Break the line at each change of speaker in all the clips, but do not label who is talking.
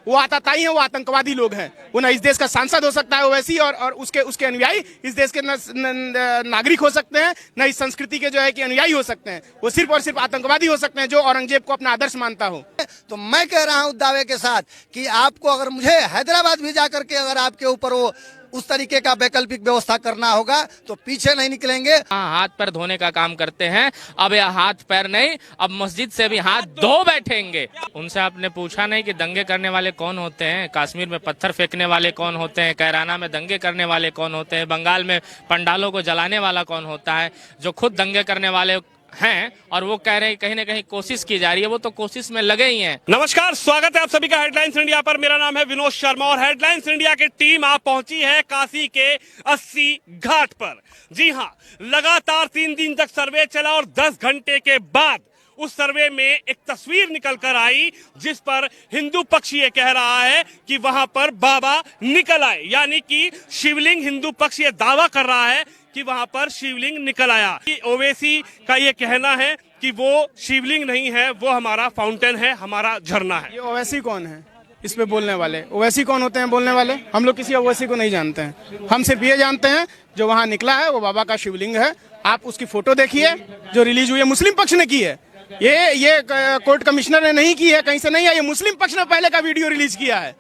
वो आताताई हैं, वो आतंकवादी लोग हैं। वो ना इस देश का सांसद हो सकता है ओवैसी और उसके अनुयायी इस देश के नागरिक हो सकते हैं, न इस संस्कृति के जो है कि अनुयायी हो सकते हैं। वो सिर्फ और सिर्फ आतंकवादी हो सकते हैं जो औरंगजेब को अपना आदर्श मानता हो।
तो मैं कह रहा हूं दावे के साथ कि आपको अगर मुझे हैदराबाद भी जाकर के अगर आपके ऊपर वो उस तरीके का वैकल्पिक व्यवस्था करना होगा तो पीछे नहीं निकलेंगे।
हाथ पैर धोने का काम करते हैं, अब यह हाथ पैर नहीं, अब मस्जिद से भी हाथ धो बैठेंगे। उनसे आपने पूछा नहीं कि दंगे करने वाले कौन होते हैं, कश्मीर में पत्थर फेंकने वाले कौन होते हैं, कैराना में दंगे करने वाले कौन होते हैं, बंगाल में पंडालों को जलाने वाला कौन होता है। जो खुद दंगे करने वाले हैं और वो कह रहे हैं कहीं ना कहीं कोशिश की जा रही है, वो तो कोशिश में लगे ही हैं।
नमस्कार, स्वागत है आप सभी का हेडलाइंस इंडिया पर। मेरा नाम है विनोद शर्मा और हेडलाइंस इंडिया की टीम आप पहुंची है काशी के 80 घाट पर। जी हां, लगातार 3 दिन तक सर्वे चला और 10 घंटे के बाद उस सर्वे में एक तस्वीर निकल कर आई जिस पर हिंदू पक्ष ये कह रहा है कि वहां पर बाबा निकल आए, यानी कि शिवलिंग। हिंदू पक्ष ये दावा कर रहा है कि वहां पर शिवलिंग निकल आया। ओवैसी का ये कहना है कि वो शिवलिंग नहीं है, वो हमारा फाउंटेन है, हमारा झरना है।
ये ओवैसी कौन है इस पे बोलने वाले? ओवैसी कौन होते हैं बोलने वाले? हम लोग किसी ओवैसी को नहीं जानते हैं। हम सिर्फ ये जानते हैं जो वहां निकला है वो बाबा का शिवलिंग है। आप उसकी फोटो देखिए जो रिलीज हुई है, मुस्लिम पक्ष ने की है। ये कोर्ट कमिश्नर ने नहीं की है, कहीं से नहीं है। ये मुस्लिम पक्ष ने पहले का वीडियो रिलीज किया है।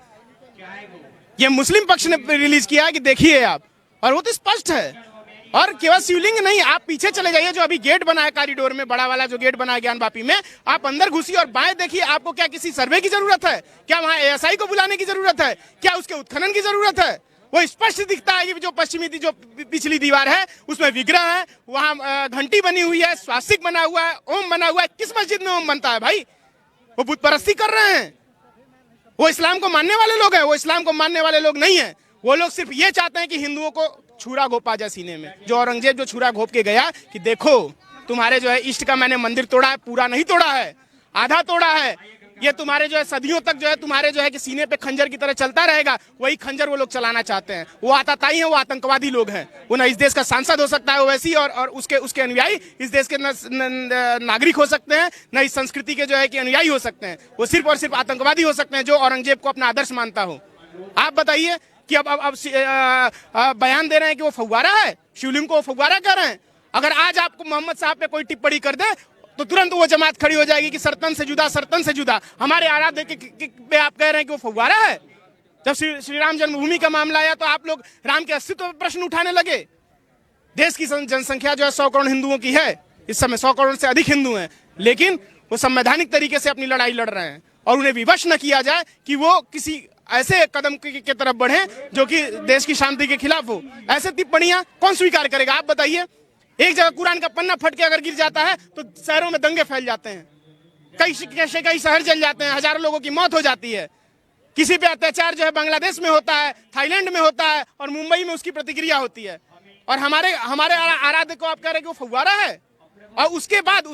ये मुस्लिम पक्ष ने रिलीज किया है कि देखिए आप, और वो तो स्पष्ट है। और केवल शिवलिंग नहीं, आप पीछे चले जाइए जो अभी गेट बना है कॉरिडोर में, बड़ा वाला जो गेट बना है ज्ञानवापी में, आप अंदर घुसिए और बाएं देखिए। आपको क्या किसी सर्वे की जरूरत है? क्या वहां एएसआई को बुलाने की जरूरत है? क्या उसके उत्खनन की जरूरत है? वो स्पष्ट दिखता है कि जो पश्चिमी जो पिछली दीवार है उसमें विग्रह है, वहां घंटी बनी हुई है, स्वास्तिक बना हुआ है, ओम बना हुआ है। किस मस्जिद में ओम बनता है भाई? वो बुत परस्ती कर रहे हैं। वो इस्लाम को मानने वाले लोग हैं, वो इस्लाम को मानने वाले लोग नहीं है। वो लोग सिर्फ ये चाहते हैं कि हिंदुओं को छुरा घोपा जाए सीने में। जो औरंगजेब जो छुरा घोप के गया कि देखो तुम्हारे जो है इष्ट का मैंने मंदिर तोड़ा है, पूरा नहीं तोड़ा है, आधा तोड़ा है। ये तुम्हारे जो है सदियों तक जो है तुम्हारे जो है कि सीने पे खंजर की तरह चलता रहेगा। वही खंजर वो लोग चलाना चाहते हैं। वो आताताई हैं, वो आतंकवादी लोग हैं। वो ना इस देश का सांसद हो सकता है ओवैसी और उसके अनुयायी इस देश के नागरिक हो सकते हैं, न इस संस्कृति के जो है कि अनुयायी हो सकते हैं। वो सिर्फ और सिर्फ आतंकवादी हो सकते हैं जो औरंगजेब को अपना आदर्श मानता हो। आप बताइए कि अब बयान दे रहे हैं कि वो फव्वारा है, शिवलिंग को फव्वारा कर रहे हैं। अगर आज आपको मोहम्मद साहब पे कोई टिप्पणी कर दे तो तुरंत वो जमात खड़ी हो जाएगी कि सरतन से जुदा, सरतन से जुदा। हमारे आराध्य पे आप कह रहे हैं कि वो फव्वारा है। जब श्री राम जन्मभूमि का मामला आया तो आप लोग राम के अस्तित्व पर प्रश्न उठाने लगे। देश की जनसंख्या जो है 100 करोड़ हिंदुओं की है, इस समय 100 करोड़ से अधिक हिंदू हैं, लेकिन वो संवैधानिक तरीके से अपनी लड़ाई लड़ रहे हैं। और उन्हें विवश न किया जाए कि वो किसी ऐसे कदम की तरफ बढ़े जो कि देश की शांति के खिलाफ हो। ऐसे टिप्पणियां कौन स्वीकार करेगा? आप बताइए। एक जगह कुरान का पन्ना फट के अगर गिर जाता है तो शहरों में दंगे फैल जाते हैं, कई शहर जल जाते हैं, हजारों लोगों की मौत हो जाती है। किसी पे अत्याचार जो है बांग्लादेश में होता है, थाईलैंड में होता है और मुंबई में उसकी प्रतिक्रिया होती है। और हमारे आराध्य को आप कह रहे हैं कि वो फव्वारा है। और उसके बाद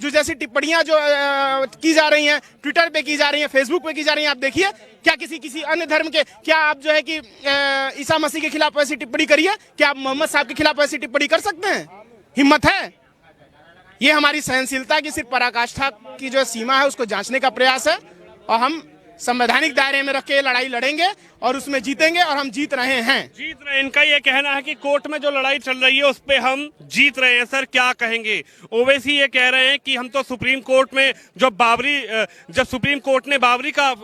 जो जैसी टिप्पणियां जो की जा रही हैं, ट्विटर पे की जा रही हैं, फेसबुक पे की जा रही हैं, आप देखिए क्या किसी अन्य धर्म के, क्या आप जो है कि ईसा मसीह के खिलाफ ऐसी टिप्पणी करिए? क्या आप मोहम्मद साहब के खिलाफ ऐसी टिप्पणी कर सकते हैं? हिम्मत है? ये हमारी सहनशीलता की सिर्फ पराकाष्ठा की जो सीमा है उसको जांचने का प्रयास है। और हम संवैधानिक दायरे में रख के लड़ाई लड़ेंगे और उसमें जीतेंगे, और हम जीत रहे हैं।
इनका ये कहना है कि कोर्ट में जो लड़ाई चल रही है उस पे हम जीत रहे हैं। सर क्या कहेंगे? ओवैसी ये कह रहे हैं कि हम तो सुप्रीम कोर्ट में जब सुप्रीम कोर्ट ने बाबरी का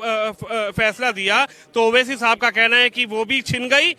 फैसला दिया तो ओवैसी साहब का कहना है कि वो भी छिन गई,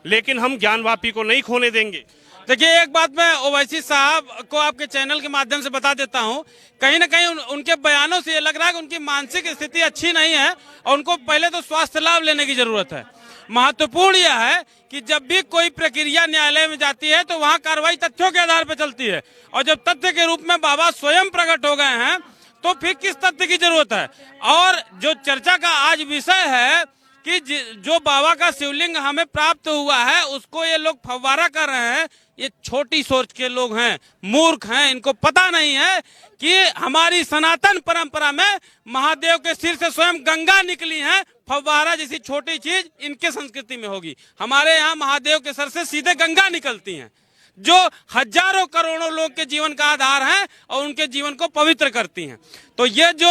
लेकिन हम ज्ञानवापी को नहीं खोने देंगे।
देखिए, एक बात मैं ओवैसी साहब को आपके चैनल के माध्यम से बता देता हूं, कहीं ना कहीं उनके बयानों से ये लग रहा है कि उनकी मानसिक स्थिति अच्छी नहीं है और उनको पहले तो स्वास्थ्य लाभ लेने की जरूरत है। महत्वपूर्ण यह है कि जब भी कोई प्रक्रिया न्यायालय में जाती है तो वहां कार्रवाई तथ्यों के आधार पर चलती है, और जब तथ्य के रूप में बाबा स्वयं प्रकट हो गए हैं तो फिर किस तथ्य की जरूरत है? और जो चर्चा का आज विषय है कि जो बाबा का शिवलिंग हमें प्राप्त हुआ है उसको ये लोग फव्वारा कर रहे हैं, ये छोटी सोच के लोग हैं, मूर्ख हैं। इनको पता नहीं है कि हमारी सनातन परंपरा में महादेव के सिर से स्वयं गंगा निकली है। फव्वारा जैसी छोटी चीज इनके संस्कृति में होगी, हमारे यहाँ महादेव के सर से सीधे गंगा निकलती हैं। जो हजारों करोड़ों लोग के जीवन का आधार हैं और उनके जीवन को पवित्र करती हैं। तो ये जो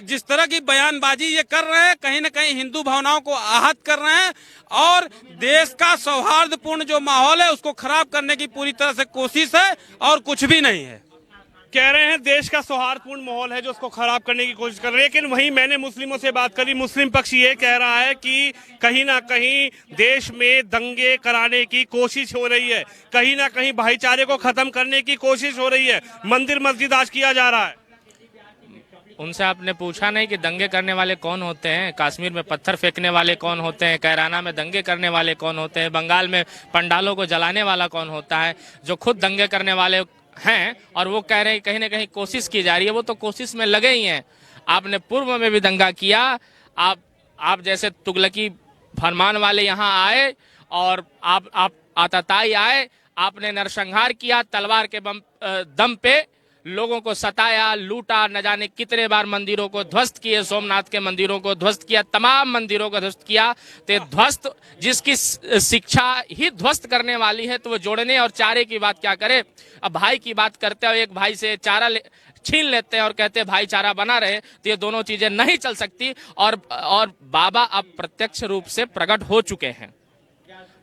जिस तरह की बयानबाजी ये कर रहे हैं, कहीं ना कहीं हिंदू भावनाओं को आहत कर रहे हैं और देश का सौहार्दपूर्ण जो माहौल है उसको खराब करने की पूरी तरह से कोशिश है और कुछ भी नहीं है।
कह रहे हैं देश का सौहार्दपूर्ण माहौल है जो उसको खराब करने की कोशिश कर रहे हैं, लेकिन वहीं मैंने मुस्लिमों से बात करी, मुस्लिम पक्ष ये कह रहा है कि कहीं ना कहीं देश में दंगे कराने की कोशिश हो रही है, कहीं ना कहीं भाईचारे को खत्म करने की कोशिश हो रही है, मंदिर मस्जिद आज किया जा रहा है।
उनसे आपने पूछा नहीं कि दंगे करने वाले कौन होते हैं, कश्मीर में पत्थर फेंकने वाले कौन होते हैं, कैराना में दंगे करने वाले कौन होते हैं, बंगाल में पंडालों को जलाने वाला कौन होता है, जो खुद दंगे करने वाले हैं और वो कह रहे हैं कहीं ना कहीं कोशिश की जा रही है। वो तो कोशिश में लगे ही हैं। आपने पूर्व में भी दंगा किया, आप जैसे तुगलकी फरमान वाले यहाँ आए और आप आतताई आए, आपने नरसंहार किया, तलवार के दम पे लोगों को सताया, लूटा, न जाने कितने बार मंदिरों को ध्वस्त किए, सोमनाथ के मंदिरों को ध्वस्त किया, तमाम मंदिरों को ध्वस्त किया। तो ध्वस्त जिसकी शिक्षा ही ध्वस्त करने वाली है तो वो जोड़ने और चारे की बात क्या करे। अब भाई की बात करते हो, एक भाई से चारा छीन लेते हैं और कहते हैं भाईचारा बना रहे, तो ये दोनों चीजें नहीं चल सकती। और बाबा अब प्रत्यक्ष रूप से प्रकट हो चुके हैं।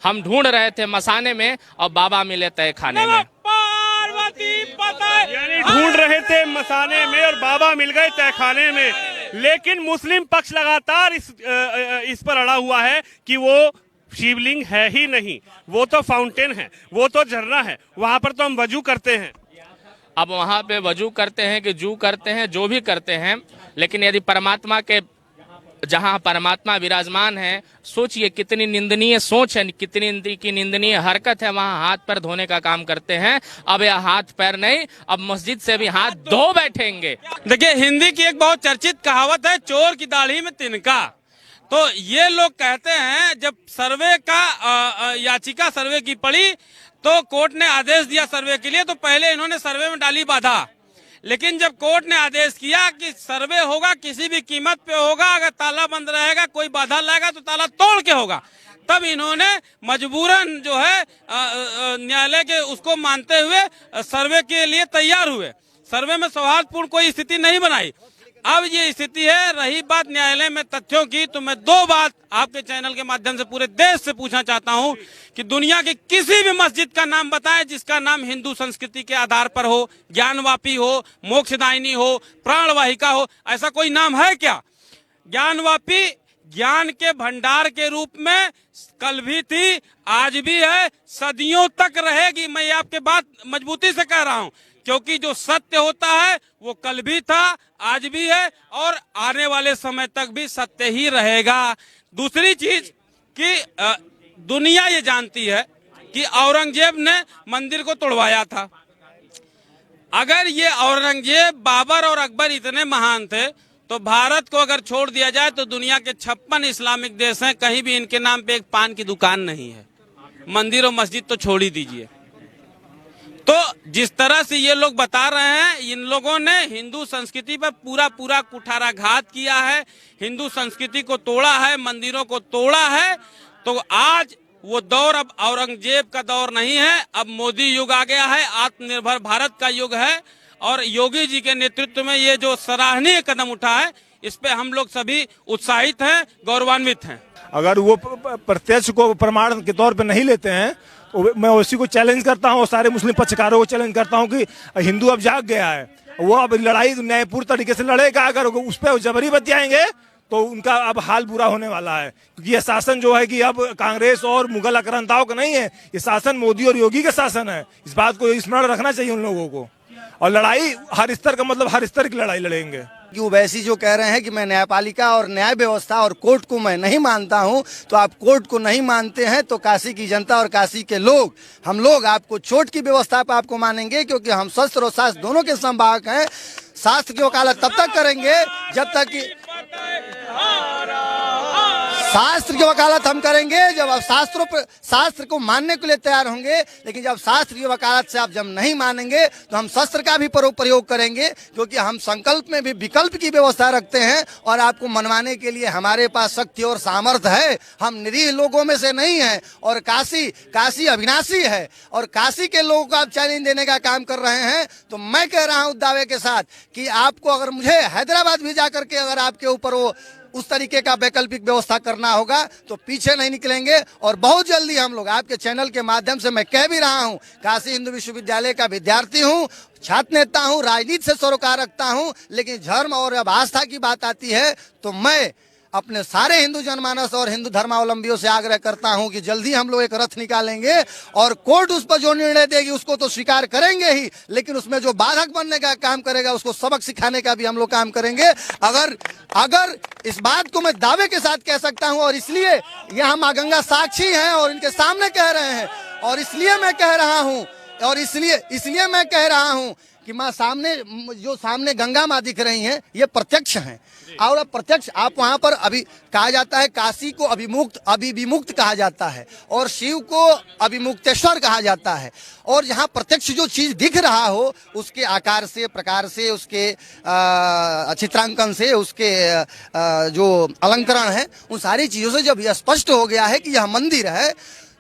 हम ढूंढ रहे थे मसाने में और बाबा मिले तय खाने में।
यानी ढूंढ रहे थे मसाने में और बाबा मिल गए तहखाने में। लेकिन मुस्लिम पक्ष लगातार इस पर अड़ा हुआ है कि वो शिवलिंग है ही नहीं, वो तो फाउंटेन है, वो तो झरना है, वहां पर तो हम वजू करते हैं।
अब वहां पे वजू करते हैं कि जू करते हैं, जो भी करते हैं, लेकिन यदि परमात्मा के जहां परमात्मा विराजमान है, सोचिए कितनी निंदनीय सोच है, कितनी की निंदनीय हरकत है। वहां हाथ पैर धोने का काम करते हैं। अब यह हाथ पैर नहीं, अब मस्जिद से भी हाथ धो बैठेंगे।
देखिए, हिंदी की एक बहुत चर्चित कहावत है, चोर की दाढ़ी में तिनका। तो ये लोग कहते हैं जब सर्वे का याचिका सर्वे की पड़ी तो कोर्ट ने आदेश दिया सर्वे के लिए, तो पहले इन्होंने सर्वे में डाली बाधा। लेकिन जब कोर्ट ने आदेश किया कि सर्वे होगा किसी भी कीमत पे होगा, अगर ताला बंद रहेगा, कोई बाधा लाएगा तो ताला तोड़ के होगा, तब इन्होंने मजबूरन जो है न्यायालय के उसको मानते हुए सर्वे के लिए तैयार हुए। सर्वे में सौहार्दपूर्ण कोई स्थिति नहीं बनाई। अब ये स्थिति है। रही बात न्यायालय में तथ्यों की, तो मैं दो बात आपके चैनल के माध्यम से पूरे देश से पूछना चाहता हूं कि दुनिया की किसी भी मस्जिद का नाम बताएं जिसका नाम हिंदू संस्कृति के आधार पर हो, ज्ञानवापी हो, मोक्षदायिनी हो, प्राणवाहिका हो, ऐसा कोई नाम है क्या? ज्ञानवापी ज्ञान के भंडार के रूप में कल भी थी, आज भी है, सदियों तक रहेगी। मैं आपके बात मजबूती से कह रहा हूं, क्योंकि जो सत्य होता है वो कल भी था, आज भी है और आने वाले समय तक भी सत्य ही रहेगा। दूसरी चीज कि दुनिया ये जानती है कि औरंगजेब ने मंदिर को तोड़वाया था। अगर ये औरंगजेब, बाबर और अकबर इतने महान थे तो भारत को अगर छोड़ दिया जाए तो दुनिया के 56 इस्लामिक देश हैं, कहीं भी इनके नाम पे एक पान की दुकान नहीं है। मंदिर और मस्जिद तो छोड़ ही दीजिए। तो जिस तरह से ये लोग बता रहे हैं, इन लोगों ने हिंदू संस्कृति पर पूरा कुठाराघात किया है, हिंदू संस्कृति को तोड़ा है, मंदिरों को तोड़ा है। तो आज वो दौर अब औरंगजेब का दौर नहीं है, अब मोदी युग आ गया है, आत्मनिर्भर भारत का युग है। और योगी जी के नेतृत्व में ये जो सराहनीय कदम उठा है, इस पे हम लोग सभी उत्साहित हैं, गौरवान्वित हैं।
अगर वो प्रत्यक्ष को प्रमाण के तौर पर नहीं लेते हैं तो मैं उसी को चैलेंज करता हूँ, सारे मुस्लिम पक्षकारों को चैलेंज करता हूँ कि हिंदू अब जाग गया है, वो अब लड़ाई न्यायपूर्ण तरीके से लड़ेगा। अगर उस पर जबरी बतियाएंगे तो उनका अब हाल बुरा होने वाला है, क्योंकि ये शासन जो है कि अब कांग्रेस और मुगल आक्रांताओं का नहीं है, ये शासन मोदी और योगी का शासन है। इस बात को स्मरण रखना चाहिए उन लोगों को। और लड़ाई हर स्तर का मतलब हर स्तर की लड़ाई लड़ेंगे।
कि ओवैसी जो कह रहे हैं कि मैं न्यायपालिका और न्याय व्यवस्था और कोर्ट को मैं नहीं मानता हूं, तो आप कोर्ट को नहीं मानते हैं तो काशी की जनता और काशी के लोग, हम लोग आपको चोट की व्यवस्था पर आपको मानेंगे, क्योंकि हम शस्त्र और शास्त्र दोनों के संवाहक हैं। शास्त्र की वकालत तब तक करेंगे जब तक कि शास्त्र की वकालत हम करेंगे जब आप शास्त्र को मानने के लिए तैयार होंगे, लेकिन जब शास्त्र की वकालत से आप जब नहीं मानेंगे तो हम शस्त्र का भी प्रयोग करेंगे, क्योंकि हम संकल्प में भी विकल्प की व्यवस्था रखते हैं और आपको मनवाने के लिए हमारे पास शक्ति और सामर्थ्य है। हम निरीह लोगों में से नहीं हैं और काशी अविनाशी है और काशी के लोगों को आप चैलेंज देने का काम कर रहे हैं। तो मैं कह रहा हूं दावे के साथ कि आपको अगर मुझे हैदराबाद भी जाकर के अगर आपके ऊपर वो उस तरीके का वैकल्पिक व्यवस्था करना होगा तो पीछे नहीं निकलेंगे। और बहुत जल्दी हम लोग आपके चैनल के माध्यम से मैं कह भी रहा हूं, काशी हिंदू विश्वविद्यालय का विद्यार्थी हूं, छात्र नेता हूं, राजनीति से सरोकार रखता हूं, लेकिन धर्म और अब आस्था की बात आती है तो मैं अपने सारे हिंदू जनमानस और हिंदू धर्मावलंबियों से आग्रह करता हूं कि जल्दी हम लोग एक रथ निकालेंगे और कोर्ट उस पर जो निर्णय देगी उसको तो स्वीकार करेंगे ही, लेकिन उसमें जो बाधक बनने का काम करेगा उसको सबक सिखाने का भी हम लोग काम करेंगे। अगर इस बात को मैं दावे के साथ कह सकता हूं और इसलिए यहाँ माँ गंगा साक्षी हैं और इनके सामने कह रहे हैं और इसलिए मैं कह रहा हूं और इसलिए मैं कह रहा हूं कि माँ सामने गंगा माँ दिख रही हैं, ये प्रत्यक्ष हैं। और प्रत्यक्ष आप वहां पर अभी कहा जाता है काशी को अभिमुक्त कहा जाता है और शिव को अभिमुक्तेश्वर कहा जाता है। और जहाँ प्रत्यक्ष जो चीज दिख रहा हो उसके आकार से, प्रकार से, उसके चित्रांकन से, उसके जो अलंकरण है, उन सारी चीजों से जब यह स्पष्ट हो गया है कि यह मंदिर है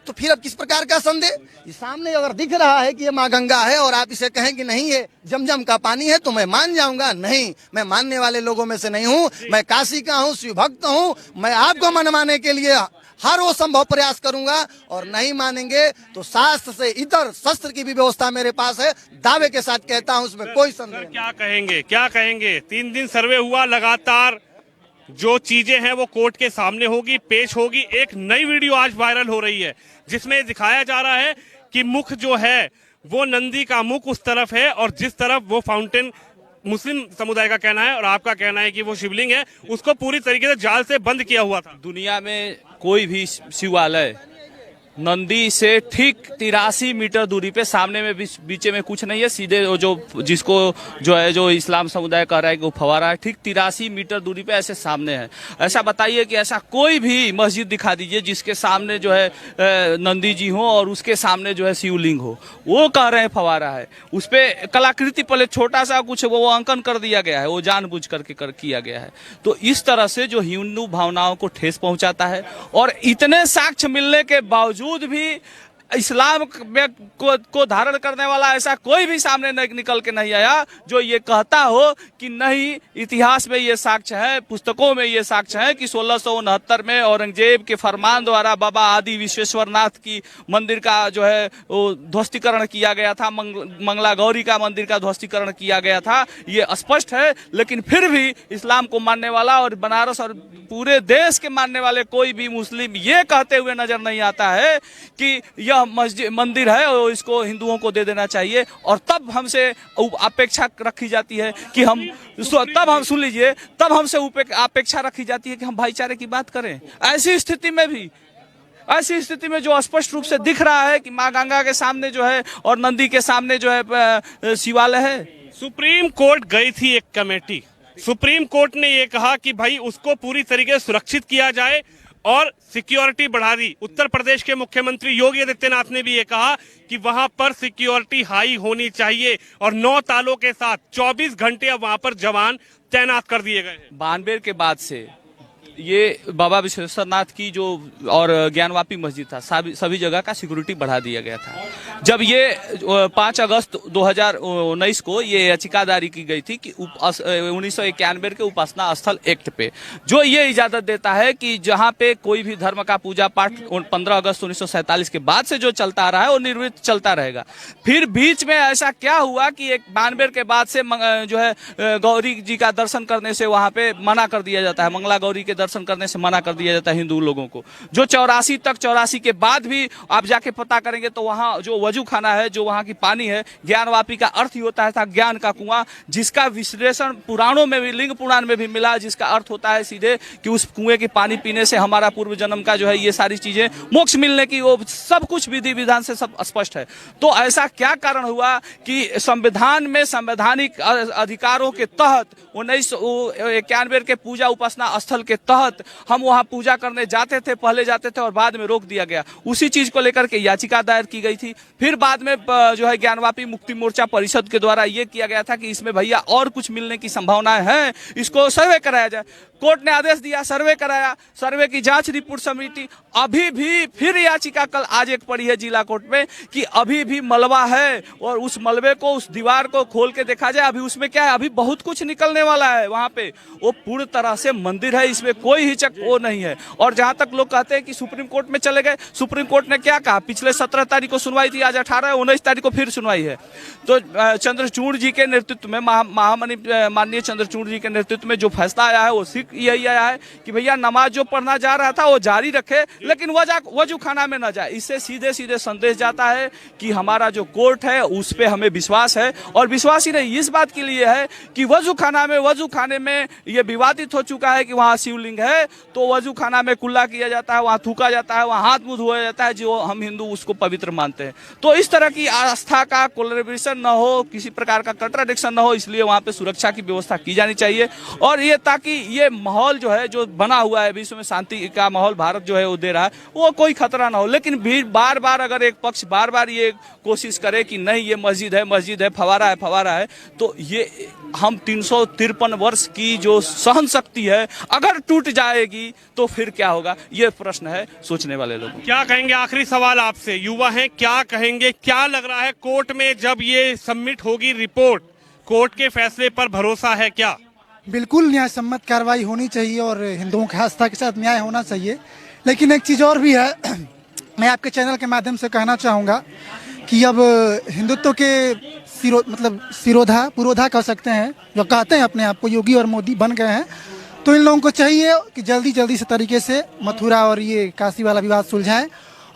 तो फिर अब किस प्रकार का संदेह? ये सामने अगर दिख रहा है कि ये माँ गंगा है और आप इसे कहें कि नहीं ये जमजम का पानी है तो मैं मान जाऊंगा। नहीं, मैं मानने वाले लोगों में से नहीं हूँ। मैं काशी का हूँ, शिव भक्त हूँ। मैं आपको मनवाने के लिए हर वो संभव प्रयास करूंगा और नहीं मानेंगे तो शास्त्र से इतर शस्त्र की भी व्यवस्था मेरे पास है। दावे के साथ कहता हूँ, उसमें कोई संदेह नहीं।
क्या कहेंगे? 3 दिन सर्वे हुआ, लगातार जो चीजें हैं वो कोर्ट के सामने होगी, पेश होगी। एक नई वीडियो आज वायरल हो रही है जिसमें दिखाया जा रहा है कि मुख जो है वो नंदी का मुख उस तरफ है और जिस तरफ वो फाउंटेन, मुस्लिम समुदाय का कहना है और आपका कहना है कि वो शिवलिंग है, उसको पूरी तरीके से जाल से बंद किया हुआ था।
दुनिया में कोई भी शिवालय नंदी से ठीक 83 मीटर दूरी पे सामने में बीचे में कुछ नहीं है, सीधे जो जिसको जो है जो इस्लाम समुदाय कह रहा है कि वो फवारा है, ठीक 83 मीटर दूरी पे ऐसे सामने है। ऐसा बताइए कि ऐसा कोई भी मस्जिद दिखा दीजिए जिसके सामने जो है नंदी जी हो और उसके सामने जो है शिवलिंग हो। वो कह रहे हैं फवारा है, उस पर कलाकृति पहले छोटा सा कुछ वो अंकन कर दिया गया है, वो जानबूझ करके किया गया है। तो इस तरह से जो हिंदू भावनाओं को ठेस पहुंचाता है और इतने साक्ष्य मिलने के बावजूद भी इस्लाम को धारण करने वाला ऐसा कोई भी सामने निकल के नहीं आया जो ये कहता हो कि नहीं, इतिहास में ये साक्ष्य है, पुस्तकों में ये साक्ष्य है कि 1669 में औरंगजेब के फरमान द्वारा बाबा आदि विश्वेश्वरनाथ की मंदिर का जो है वो ध्वस्तीकरण किया गया था, मंगला गौरी का मंदिर का ध्वस्तीकरण किया गया था। ये स्पष्ट है, लेकिन फिर भी इस्लाम को मानने वाला और बनारस और पूरे देश के मानने वाले कोई भी मुस्लिम ये कहते हुए नजर नहीं आता है कि यह मस्जिद मंदिर है और इसको हिंदुओं को दे देना चाहिए। और तब हमसे अपेक्षा रखी जाती है कि तब हम सुन लीजिए, तब हमसे अपेक्षा रखी जाती है कि हम भाईचारे की बात करें। ऐसी स्थिति में जो स्पष्ट रूप से दिख रहा है कि माँ गंगा के सामने जो है और नंदी के सामने जो है शिवालय है।
सुप्रीम कोर्ट गई थी एक कमेटी, सुप्रीम कोर्ट ने ये कहा कि भाई उसको पूरी तरीके से सुरक्षित किया जाए और सिक्योरिटी बढ़ा दी। उत्तर प्रदेश के मुख्यमंत्री योगी आदित्यनाथ ने भी ये कहा कि वहां पर सिक्योरिटी हाई होनी चाहिए और 9 तालों के साथ 24 घंटे अब वहां पर जवान तैनात कर दिए गए हैं।
92 के बाद से ये बाबा विश्वेश्वरनाथ की जो और ज्ञानवापी मस्जिद था, सभी जगह का सिक्योरिटी बढ़ा दिया गया था। जब ये 5 अगस्त 2019 को ये याचिका दायर की गई थी कि 1991 के उपासना स्थल एक्ट पे जो ये इजाजत देता है कि जहाँ पे कोई भी धर्म का पूजा पाठ 15 अगस्त 1947 के बाद से जो चलता रहा है वो निर्विघ्न चलता रहेगा। फिर बीच में ऐसा क्या हुआ कि 92 के बाद से जो है गौरी जी का दर्शन करने से वहाँ पे मना कर दिया जाता है, मंगला गौरी के दर्शन करने से मना कर दिया जाता है हिंदू लोगों को। जो 84 के बाद भी आप जाके पता करेंगे तो वहाँ जो वजू खाना है, जो वहाँ की पानी है, ज्ञानवापी का अर्थ ही होता था ज्ञान का कुआं, जिसका विश्लेषण पुराणों में भी, लिंग पुराण में भी मिला, जिसका अर्थ होता है सीधे कि उस कुएं के पानी पीने से हमारा पूर्व जन्म का जो है ये सारी चीजें मोक्ष मिलने की, वो सब कुछ विधि विधान से सब स्पष्ट है। तो ऐसा क्या कारण हुआ कि संविधान में संवैधानिक अधिकारों के तहत 1991 के पूजा उपासना स्थल के तहत तहत हम वहां पूजा करने जाते थे, पहले जाते थे और बाद में रोक दिया गया। उसी चीज को लेकर के याचिका दायर की गई थी। फिर बाद में जो है ज्ञानवापी मुक्ति मोर्चा परिषद के द्वारा ये किया गया था कि इसमें भैया और कुछ मिलने की संभावनाएं हैं, इसको सर्वे कराया जाए। कोर्ट ने आदेश दिया, सर्वे कराया, सर्वे की जांच रिपोर्ट समिति अभी भी फिर याचिका कल आज एक पड़ी है जिला कोर्ट में कि अभी भी मलबा है और उस मलबे को, उस दीवार को खोल के देखा जाए। अभी उसमें क्या है, अभी बहुत कुछ निकलने वाला है। वहां पे वो पूरी तरह से मंदिर है, इसमें कोई हिचक वो नहीं है। और जहां तक लोग कहते हैं कि सुप्रीम कोर्ट में चले गए, सुप्रीम कोर्ट ने क्या कहा, पिछले 17 तारीख को सुनवाई थी, आज 18-19 तारीख को फिर सुनवाई है। तो चंद्रचूड़ जी के नेतृत्व में, महामनि माननीय चंद्रचूड़ जी के नेतृत्व में जो फैसला आया है वो सिर्फ यही आया है कि भैया नमाज जो पढ़ना जा रहा था वो जारी रखे, लेकिन वजू खाना में न जाए। इससे सीधे सीधे संदेश जाता है कि हमारा जो कोर्ट है उस पे हमें विश्वास है। और विश्वास ही नहीं, इस बात के लिए है कि वजू खाने में ये विवादित हो चुका है कि वहाँ शिवलिंग है, तो वजू खाना में कुल्ला किया जाता है, वहाँ थूका जाता है, वहाँ हाथ मुंह धोया जाता है, जो हम हिंदू उसको पवित्र मानते हैं। तो इस तरह की आस्था का कोलैबोरेशन न हो, किसी प्रकार का कंट्राडिक्शन न हो, इसलिए वहाँ पे सुरक्षा की व्यवस्था की जानी चाहिए। और ये ताकि ये माहौल जो है, जो बना हुआ है विश्व में शांति का माहौल भारत जो है वो दे रहा है, वो कोई खतरा ना हो। लेकिन भी बार बार अगर एक पक्ष बार बार ये कोशिश करे कि नहीं ये मस्जिद है, फवारा है, तो ये हम 353 वर्ष की जो सहन शक्ति है अगर टूट जाएगी तो फिर क्या होगा, ये प्रश्न है सोचने वाले लोगों।
क्या कहेंगे, आखिरी सवाल आपसे, युवा हैं, क्या कहेंगे, क्या लग रहा है कोर्ट में जब ये सबमिट होगी रिपोर्ट, कोर्ट के फैसले पर भरोसा है क्या?
बिल्कुल न्याय सम्मत कार्रवाई होनी चाहिए और हिंदुओं की आस्था के साथ न्याय होना चाहिए। लेकिन एक चीज़ और भी है, मैं आपके चैनल के माध्यम से कहना चाहूँगा कि अब हिंदुत्व के पुरोधा कह सकते हैं, जो कहते हैं अपने आप को योगी और मोदी बन गए हैं, तो इन लोगों को चाहिए कि जल्दी से तरीके से मथुरा और ये काशी वाला विवाद सुलझाएं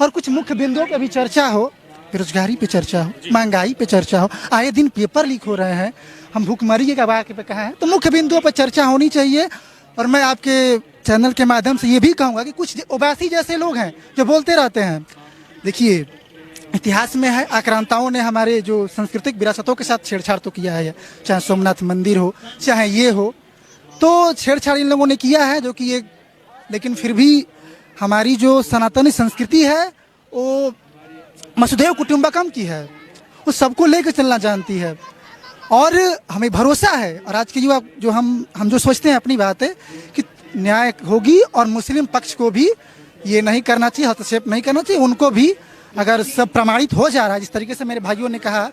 और कुछ मुख्य बिंदुओं पे भी चर्चा हो, बेरोजगारी पे चर्चा हो, महंगाई पे चर्चा हो। आए दिन पेपर लीक हो रहे हैं, हम भूखमरी के वाक़े पे कहा है, तो मुख्य बिंदुओं पर चर्चा होनी चाहिए। और मैं आपके चैनल के माध्यम से ये भी कहूँगा कि कुछ ओवैसी जैसे लोग हैं जो बोलते रहते हैं, देखिए इतिहास में है, आक्रांताओं ने हमारे जो सांस्कृतिक विरासतों के साथ छेड़छाड़ तो किया है, चाहे सोमनाथ मंदिर हो, चाहे ये हो, तो छेड़छाड़ इन लोगों ने किया है जो कि लेकिन फिर भी हमारी जो सनातनी संस्कृति है वो वसुधैव कुटुंबकम की है, वो सबको लेकर चलना जानती है और हमें भरोसा है। और आज के युवा जो हम जो सोचते हैं अपनी बात है कि न्याय होगी और मुस्लिम पक्ष को भी ये नहीं करना चाहिए, हस्तक्षेप नहीं करना चाहिए, उनको भी अगर सब प्रमाणित हो जा रहा है, जिस तरीके से मेरे भाइयों ने कहा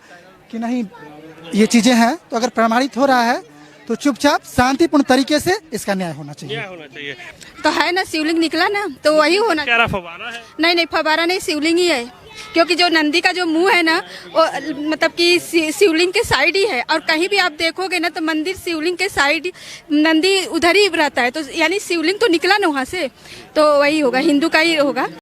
कि नहीं ये चीज़ें हैं, तो अगर प्रमाणित हो रहा है तो चुपचाप शांतिपूर्ण तरीके से इसका न्याय होना चाहिए।
तो है ना, शिवलिंग निकला ना, तो वही होना चाहिए।
फव्वारा है?
नहीं फव्वारा नहीं, शिवलिंग ही है, क्योंकि जो नंदी का जो मुंह है ना वो मतलब कि शिवलिंग के साइड ही है। और कहीं भी आप देखोगे ना तो मंदिर शिवलिंग के साइड, नंदी उधर ही रहता है, तो यानी शिवलिंग तो निकला ना वहाँ से, तो वही होगा, हिंदू का ही होगा।